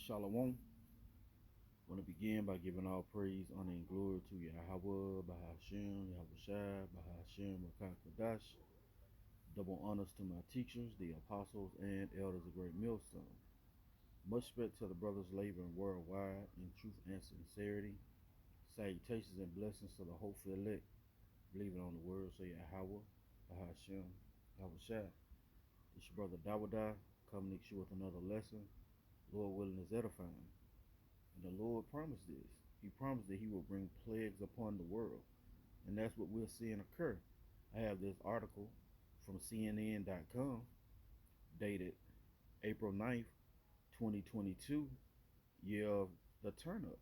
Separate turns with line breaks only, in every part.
Shalom. I want to begin by giving all praise, honor, and glory to Yahawah Bahasham Yahawashi Bahasham Qadash. Double honors to my teachers, the apostles, and elders of Great Millstone. Much respect to the brothers laboring worldwide in truth and sincerity. Salutations and blessings to the hopeful elect, believing on the word, say Yahawah Bahasham Yahawashi. It's your brother Dawadah coming to you with another lesson. Lord willing is edifying. And the Lord promised this. He promised that He will bring plagues upon the world. And that's what we're seeing occur. I have this article from CNN.com dated April 9th, 2022, year of the turn up.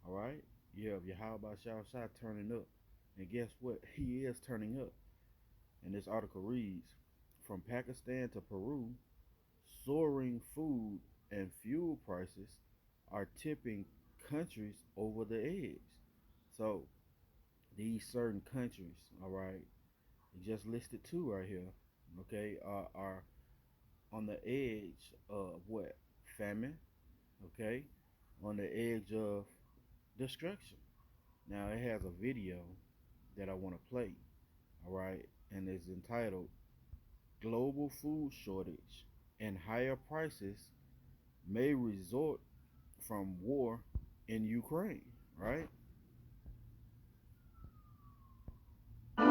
All right? Year of Yahawah Bahasham Yahawashi turning up. And guess what? He is turning up. And this article reads, from Pakistan to Peru, soaring food and fuel prices are tipping countries over the edge. So these certain countries, all right, just listed two right here, okay, are on the edge of what? Famine, okay, on the edge of destruction. Now it has a video that I want to play, all right, and it's entitled Global Food Shortage and Higher Prices May Result from War in Ukraine, right? I'll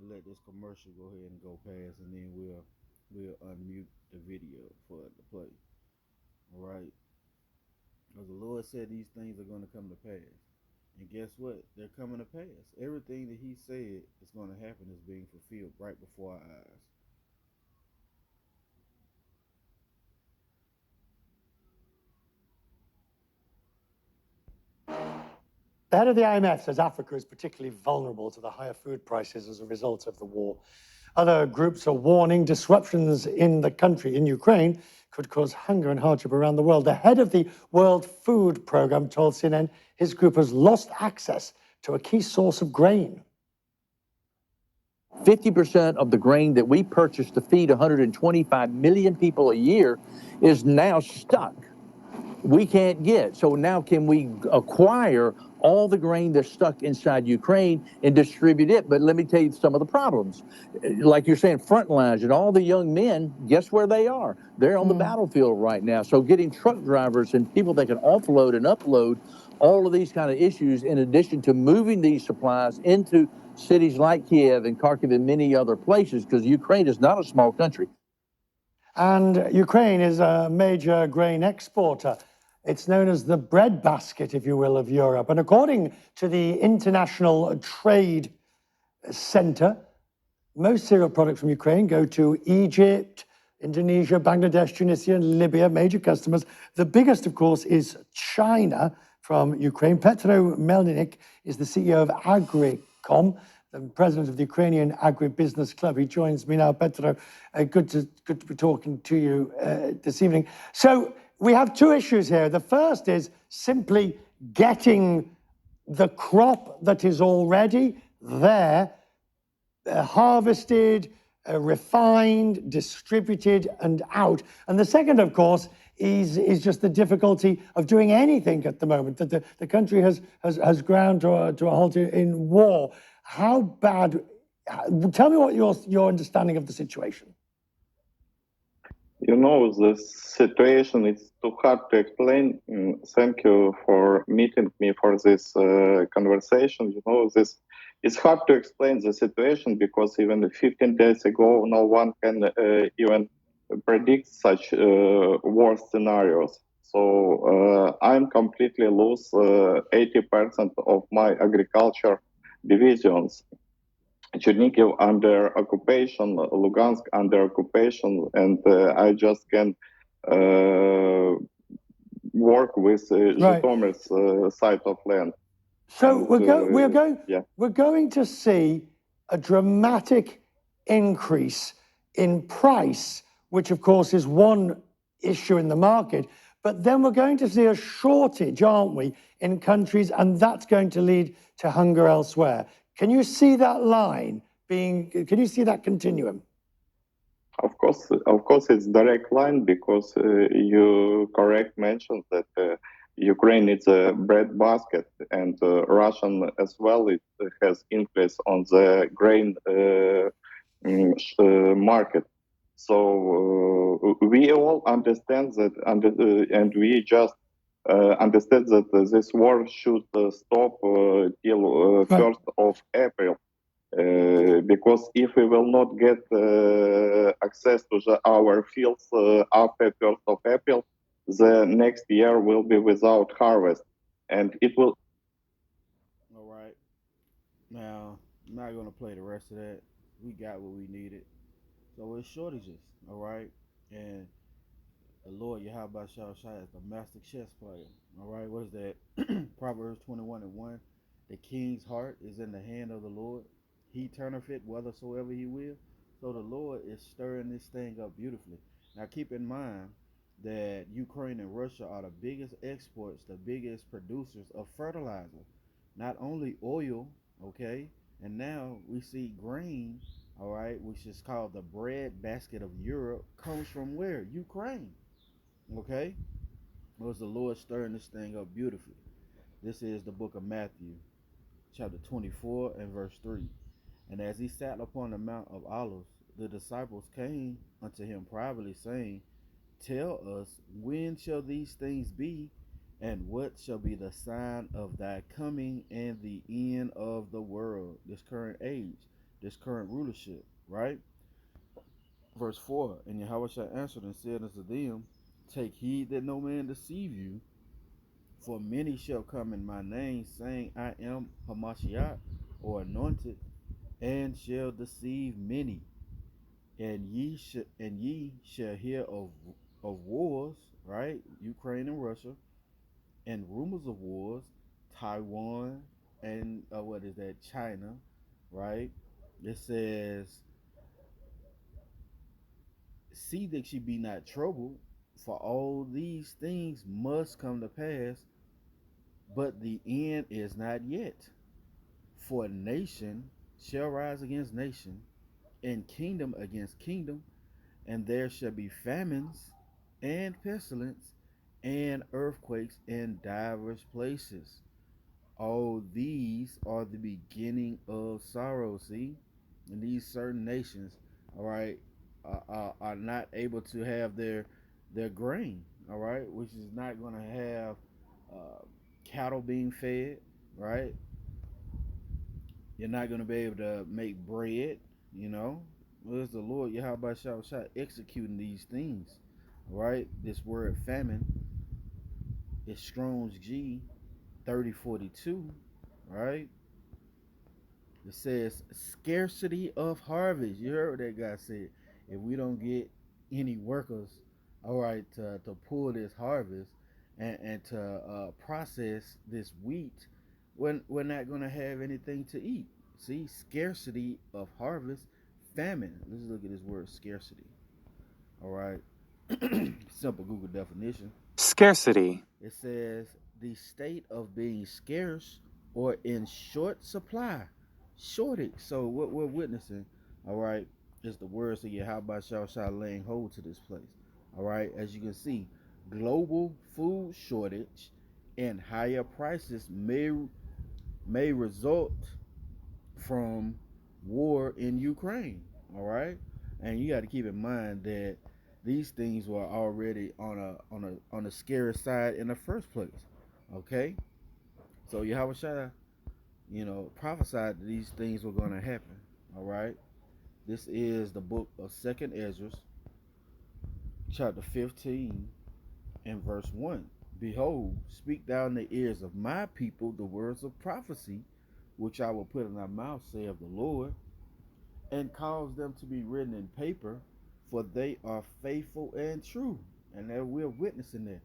let this commercial go ahead and go past, and then we'll unmute the video for it to play. All right, because the Lord said these things are going to come to pass, and guess what? They're coming to pass. Everything that He said is going to happen is being fulfilled right before our eyes.
The head of the IMF says Africa is particularly vulnerable to the higher food prices as a result of the war. Other groups are warning disruptions in the country, in Ukraine, could cause hunger and hardship around the world. The head of the World Food Programme told CNN his group has lost access to a key source of grain.
50% of the grain that we purchase to feed 125 million people a year is now stuck. We can't get. So now can we acquire all the grain that's stuck inside Ukraine and distribute it? But let me tell you some of the problems. Like you're saying, front lines and all the young men, guess where they are? They're on the battlefield right now. So getting truck drivers and people that can offload and upload all of these kind of issues, in addition to moving these supplies into cities like Kiev and Kharkiv and many other places, because Ukraine is not a small country.
And Ukraine is a major grain exporter. It's known as the breadbasket, if you will, of Europe. And according to the International Trade Center, most cereal products from Ukraine go to Egypt, Indonesia, Bangladesh, Tunisia, and Libya, major customers. The biggest, of course, is China from Ukraine. Petro Melnyk is the CEO of Agricom, the president of the Ukrainian Agribusiness Club. He joins me now. Petro, good to be talking to you this evening. So we have two issues here. The first is simply getting the crop that is already there harvested, refined, distributed, and out. And the second, of course, is just the difficulty of doing anything at the moment, that the country has ground to a halt in war. How bad, tell me what your understanding of the situation.
You know, the situation is too hard to explain. Thank you for meeting me for this conversation. You know, it's hard to explain the situation because even 15 days ago, no one can even predict such war scenarios. So I'm completely lose 80% of my agriculture divisions. Chernihiv under occupation, Lugansk under occupation, and I just can work with Zhytomyr's side of land.
So we're going to see a dramatic increase in price, which of course is one issue in the market. But then we're going to see a shortage, aren't we, in countries, and that's going to lead to hunger elsewhere. Can you see that line being, can you see that continuum?
Of course, it's direct line because you correct mentioned that Ukraine is a bread basket, and Russian as well. It has influence on the grain market. So we all understand that, and we just understand that this war should stop till
Right.
1st of April. Because if we will not get access to our fields after 1st of April, the next year will be without harvest, and it will.
All right. Now, I'm not gonna play the rest of that. We got what we needed. So it's shortages. All right. And the Lord Yahawah Bahasham Yahawashi is the master chess player. All right. What is that? Proverbs 21:1. The king's heart is in the hand of the Lord. He turneth it whithersoever he will. So the Lord is stirring this thing up beautifully. Now keep in mind that Ukraine and Russia are the biggest exports, the biggest producers of fertilizer. Not only oil, okay, and now we see grain, all right, which is called the bread basket of Europe, comes from where? Ukraine, okay? Was the Lord stirring this thing up beautifully? This is the book of Matthew, chapter 24 and verse 3. And as he sat upon the Mount of Olives, the disciples came unto him privately, saying, Tell us, when shall these things be, and what shall be the sign of thy coming and the end of the world, this current age, this current rulership, right? Verse 4. And Yahawah answered and said unto them, Take heed that no man deceive you, for many shall come in my name, saying, I am Hamashiach, or anointed, and shall deceive many. And ye shall hear of wars, right? Ukraine and Russia, and rumors of wars, Taiwan and what is that? China, right? It says, "See that ye be not troubled, for all these things must come to pass, but the end is not yet. For nation shall rise against nation, and kingdom against kingdom, and there shall be famines and pestilence and earthquakes in divers places. All these are the beginning of sorrow." See, and these certain nations, all right, are not able to have their grain, all right, which is not going to have uh, cattle being fed, right? You're not going to be able to make bread, you know. Well, it's the Lord Yahawah Bahasham executing these things, all right? This word famine is Strong's G 3042, right? It says scarcity of harvest. You heard what that guy said. If we don't get any workers, all right, to pull this harvest and to process this wheat, we're not going to have anything to eat. See, scarcity of harvest, famine. Let's look at this word scarcity. All right, simple Google definition.
Scarcity.
It says the state of being scarce or in short supply, shortage. So what we're witnessing, all right, is the words of Yahawah Shah laying hold to this place. All right, as you can see, global food shortage and higher prices may result from war in Ukraine. All right, and you got to keep in mind that these things were already on a scary side in the first place. Okay, so Yahweh Shai, prophesied that these things were going to happen. All right, this is the book of Second Ezra, chapter 15 and verse 1. Behold, speak thou in the ears of my people the words of prophecy, which I will put in thy mouth, saith the Lord, and cause them to be written in paper, for they are faithful and true. And that we're witnessing that,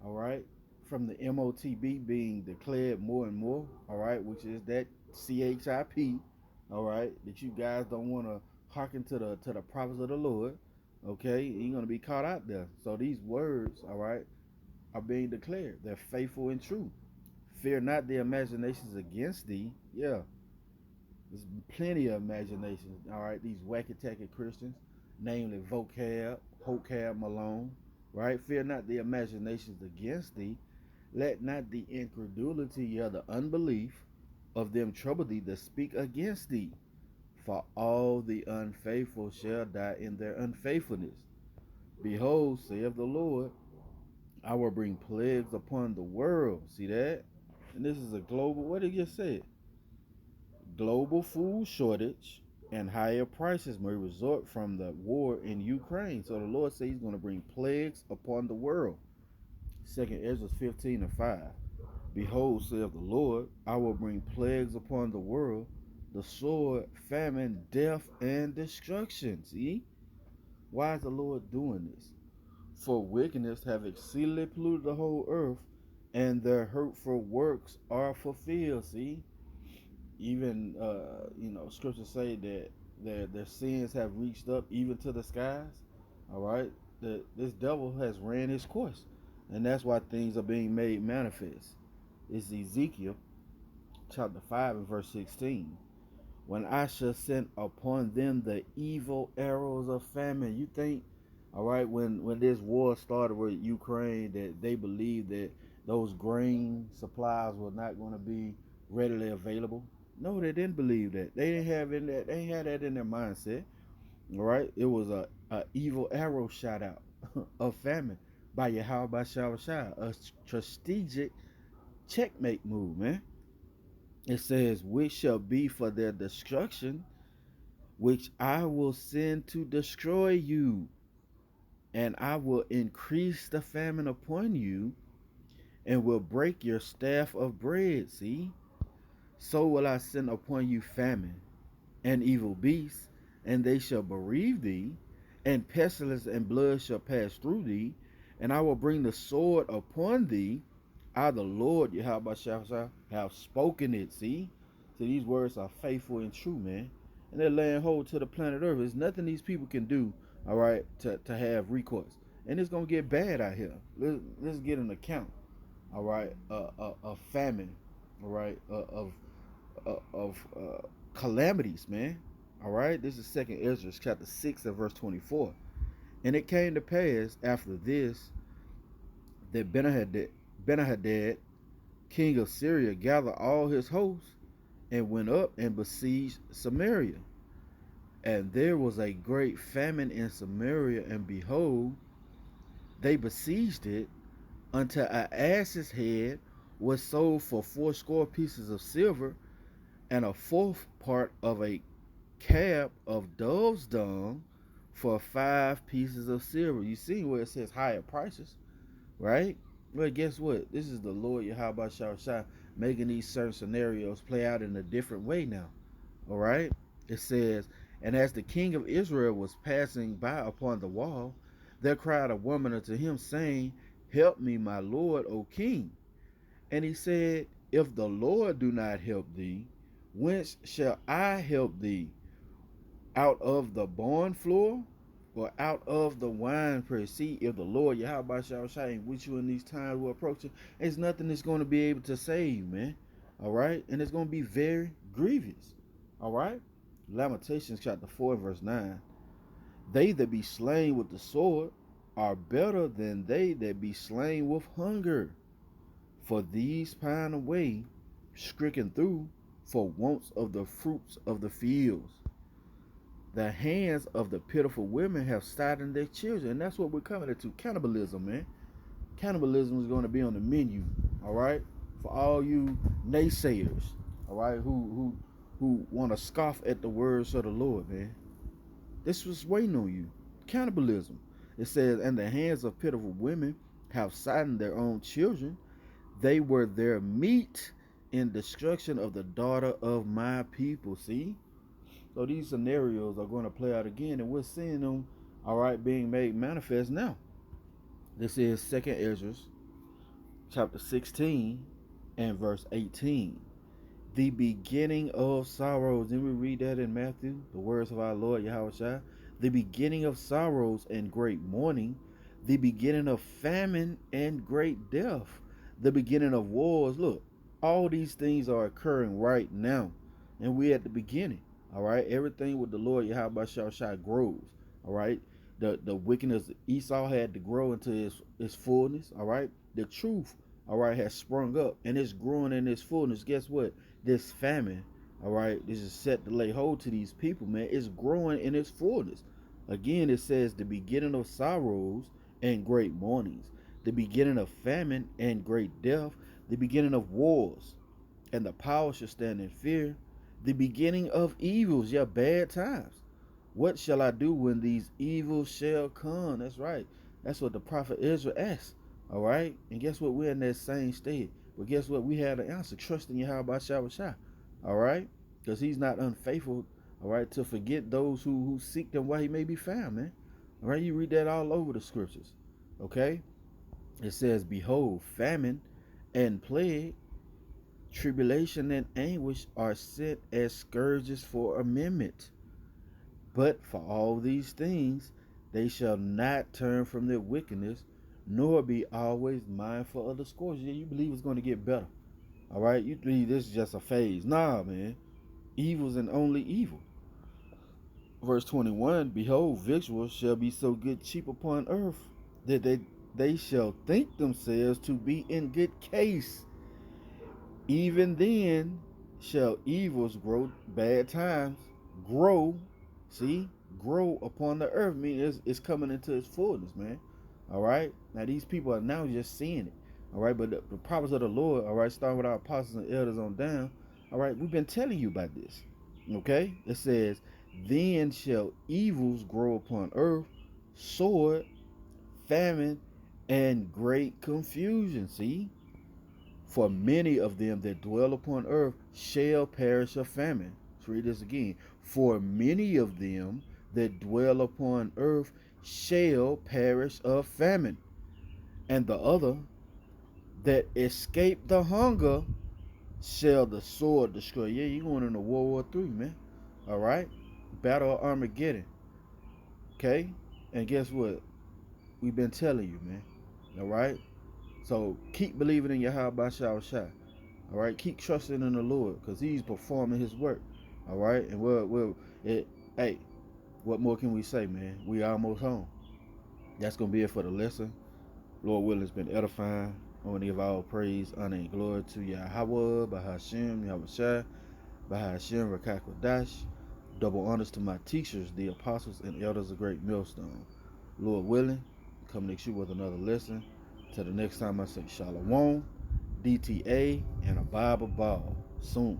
all right? From the MOTB being declared more and more, all right, which is that CHIP, all right, that you guys don't want to hearken to the prophets of the Lord, okay? You're gonna be caught out there. So these words, all right, are being declared. They're faithful and true. Fear not the imaginations against thee. Yeah, there's plenty of imaginations. All right, these wacky tacky Christians. namely vocab, hocab, malone, right? Fear not the imaginations against thee. Let not the incredulity or the unbelief of them trouble thee that speak against thee. For all the unfaithful shall die in their unfaithfulness. Behold, saith the Lord, I will bring plagues upon the world. See that? And this is a global, what did you say? Global food shortage and higher prices may result from the war in Ukraine. So the Lord says he's going to bring plagues upon the world. 2nd Ezra 15:5. Behold, saith the Lord, I will bring plagues upon the world, the sword, famine, death, and destruction. See? Why is the Lord doing this? For wickedness have exceedingly polluted the whole earth, and their hurtful works are fulfilled. See? Even scriptures say that their sins have reached up even to the skies. All right, this devil has ran his course, and that's why things are being made manifest. It's Ezekiel chapter 5 and verse 16. When I shall send upon them the evil arrows of famine. You think, all right, when this war started with Ukraine, that they believed that those grain supplies were not going to be readily available? No, they didn't believe that. They didn't have in that. They had that in their mindset. All right, it was a evil arrow shot out of famine by Yahawah Bahasham Yahawashi, a strategic checkmate move, man. It says, which shall be for their destruction, which I will send to destroy you, and I will increase the famine upon you, and will break your staff of bread. See? So will I send upon you famine and evil beasts, and they shall bereave thee, and pestilence and blood shall pass through thee, and I will bring the sword upon thee. I, the Lord, Yahawah, have spoken it. See? So these words are faithful and true, man. And they're laying hold to the planet Earth. There's nothing these people can do, all right, to have recourse. And it's going to get bad out here. Let's get an account, all right, of famine, all right, of calamities, man. All right, this is 2nd Ezra chapter 6 and verse 24. And it came to pass after this that Benhadad, king of Syria, gathered all his hosts and went up and besieged Samaria. And there was a great famine in Samaria, and behold, they besieged it until an ass's head was sold for 80 pieces of silver, and a fourth part of a cab of dove's dung for 5 pieces of silver. You see where it says higher prices, right? Well, guess what? This is the Lord Yahawah Bahasham making these certain scenarios play out in a different way now. All right? It says, and as the king of Israel was passing by upon the wall, there cried a woman unto him, saying, help me, my lord, O king. And he said, if the Lord do not help thee, whence shall I help thee? Out of the barn floor, or out of the wine press? See, if the Lord Yahawah Bahasham ain't with you in these times we're approaching, there's nothing that's going to be able to save you, man. All right? And it's going to be very grievous. All right? Lamentations chapter 4 verse 9. They that be slain with the sword are better than they that be slain with hunger. For these pine away, stricken through, for wants of the fruits of the fields. The hands of the pitiful women have saddened their children. And that's what we're coming into. Cannibalism, man. Cannibalism is going to be on the menu, all right? For all you naysayers, all right, who want to scoff at the words of the Lord, man. This was waiting on you. Cannibalism. It says, and the hands of pitiful women have saddened their own children. They were their meat in destruction of the daughter of my people. See? So these scenarios are going to play out again, and we're seeing them, all right, being made manifest now. This is 2nd Ezra chapter 16 and verse 18. The beginning of sorrows. Didn't we read that in Matthew? The words of our Lord Yahawashi. The beginning of sorrows and great mourning. The beginning of famine and great death. The beginning of wars. Look, all these things are occurring right now. And we're at the beginning. All right? Everything with the Lord Yahawah Bahasham grows. All right. The wickedness of Esau had to grow into its fullness. All right. The truth, all right, has sprung up and it's growing in its fullness. Guess what? This famine, all right, this is set to lay hold to these people, man. It's growing in its fullness. Again, it says the beginning of sorrows and great mournings, the beginning of famine and great death, the beginning of wars, and the power shall stand in fear, the beginning of evils, yeah, bad times. What shall I do when these evils shall come? That's right. That's what the prophet Israel asked. All right. And guess what? We're in that same state. But guess what? We had an answer. Trust in Yahawah Bahasham Yahawashi. All right. Because he's not unfaithful. All right. To forget those who seek them while he may be found, man. All right. You read that all over the scriptures. Okay. It says, behold, famine and plague, tribulation and anguish are sent as scourges for amendment. But for all these things, they shall not turn from their wickedness, nor be always mindful of the scourge. Yeah, you believe it's going to get better. All right? You believe this is just a phase. Nah, man. Evil's and only evil. Verse 21, behold, victuals shall be so good cheap upon earth that they shall think themselves to be in good case. Even then shall evils grow, bad times grow, see, grow upon the earth. Meaning it's coming into its fullness, man. All right. Now these people are now just seeing it. All right. But the prophets of the Lord, all right, starting with our apostles and elders on down, all right, we've been telling you about this. Okay. It says, then shall evils grow upon earth, sword, famine, and great confusion. See? For many of them that dwell upon earth shall perish of famine. Let's read this again. For many of them that dwell upon earth shall perish of famine. And the other that escape the hunger shall the sword destroy. Yeah, you going into World War III, man. All right? Battle of Armageddon. Okay? And guess what? We've been telling you, man. All right? So keep believing in Yahawah Bahasham Yahawashi. All right, keep trusting in the Lord because He's performing His work. All right, and hey, what more can we say, man? We almost home. That's gonna be it for the lesson. Lord willing, it's been edifying. I want to give all praise, honor, and glory to Yahawah Bahasham Yahawashi Bahasham Qadash. Double honors to my teachers, the apostles and elders of Great Millstone. Lord willing, come next year with another lesson. Till the next time, I say Shalom, DTA, and a Bible ball soon.